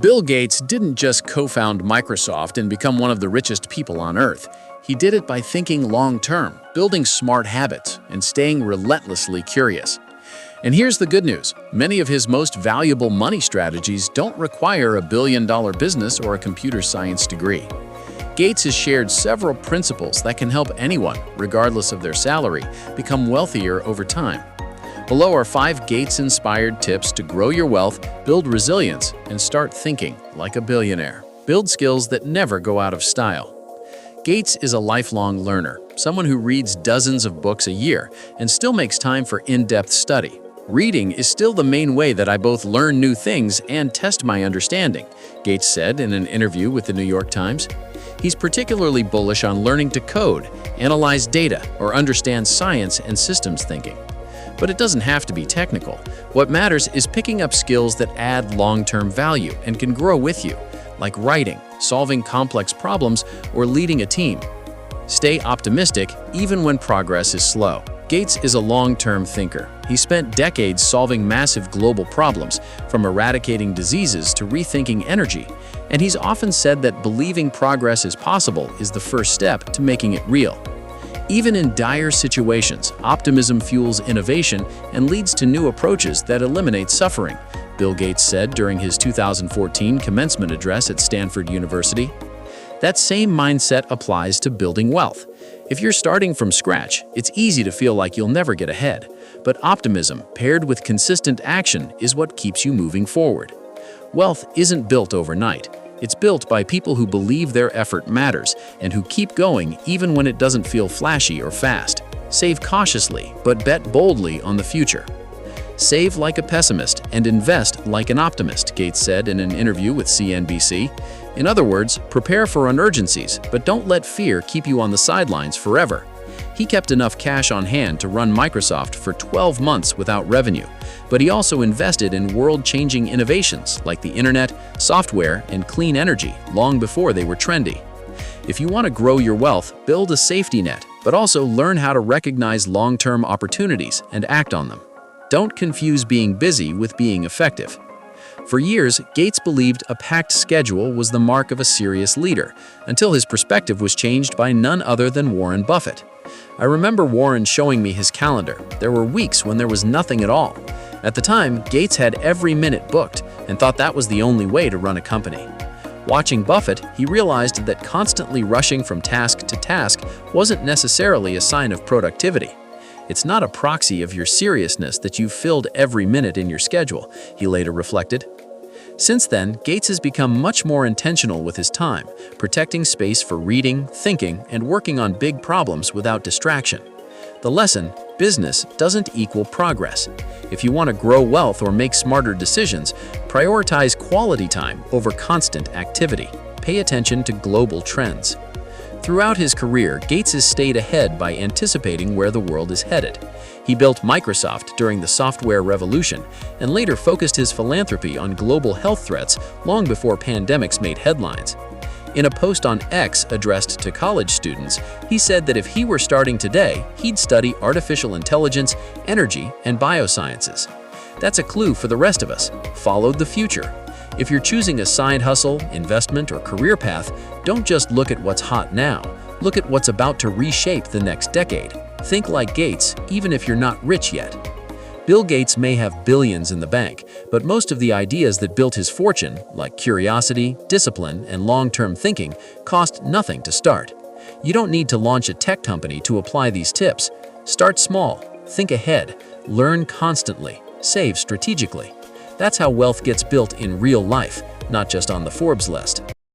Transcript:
Bill Gates didn't just co-found Microsoft and become one of the richest people on Earth. He did it by thinking long-term, building smart habits, and staying relentlessly curious. And here's the good news. Many of his most valuable money strategies don't require a billion-dollar business or a computer science degree. Gates has shared several principles that can help anyone, regardless of their salary, become wealthier over time. Below are 5 Gates-inspired tips to grow your wealth, build resilience, and start thinking like a billionaire. Build skills that never go out of style. Gates is a lifelong learner, someone who reads dozens of books a year and still makes time for in-depth study. Reading is still the main way that I both learn new things and test my understanding, Gates said in an interview with the New York Times. He's particularly bullish on learning to code, analyze data, or understand science and systems thinking. But it doesn't have to be technical. What matters is picking up skills that add long-term value and can grow with you, like writing, solving complex problems, or leading a team. Stay optimistic even when progress is slow. Gates is a long-term thinker. He spent decades solving massive global problems, from eradicating diseases to rethinking energy, and he's often said that believing progress is possible is the first step to making it real. Even in dire situations, optimism fuels innovation and leads to new approaches that eliminate suffering, Bill Gates said during his 2014 commencement address at Stanford University. That same mindset applies to building wealth. If you're starting from scratch, it's easy to feel like you'll never get ahead, but optimism paired with consistent action is what keeps you moving forward. Wealth isn't built overnight. It's built by people who believe their effort matters and who keep going even when it doesn't feel flashy or fast. Save cautiously, but bet boldly on the future. Save like a pessimist and invest like an optimist, Gates said in an interview with CNBC. In other words, prepare for emergencies, but don't let fear keep you on the sidelines forever. He kept enough cash on hand to run Microsoft for 12 months without revenue, but he also invested in world-changing innovations like the internet, software, and clean energy long before they were trendy. If you want to grow your wealth, build a safety net, but also learn how to recognize long-term opportunities and act on them. Don't confuse being busy with being effective. For years, Gates believed a packed schedule was the mark of a serious leader, until his perspective was changed by none other than Warren Buffett. I remember Warren showing me his calendar. There were weeks when there was nothing at all. At the time, Gates had every minute booked and thought that was the only way to run a company. Watching Buffett, he realized that constantly rushing from task to task wasn't necessarily a sign of productivity. It's not a proxy of your seriousness that you've filled every minute in your schedule, he later reflected. Since then, Gates has become much more intentional with his time, protecting space for reading, thinking, and working on big problems without distraction. The lesson: business doesn't equal progress. If you want to grow wealth or make smarter decisions, prioritize quality time over constant activity. Pay attention to global trends. Throughout his career, Gates has stayed ahead by anticipating where the world is headed. He built Microsoft during the software revolution and later focused his philanthropy on global health threats long before pandemics made headlines. In a post on X addressed to college students, he said that if he were starting today, he'd study artificial intelligence, energy, and biosciences. That's a clue for the rest of us. Follow the future. If you're choosing a side hustle, investment, or career path, don't just look at what's hot now. Look at what's about to reshape the next decade. Think like Gates, even if you're not rich yet. Bill Gates may have billions in the bank, but most of the ideas that built his fortune, like curiosity, discipline, and long-term thinking, cost nothing to start. You don't need to launch a tech company to apply these tips. Start small, think ahead, learn constantly, save strategically. That's how wealth gets built in real life, not just on the Forbes list.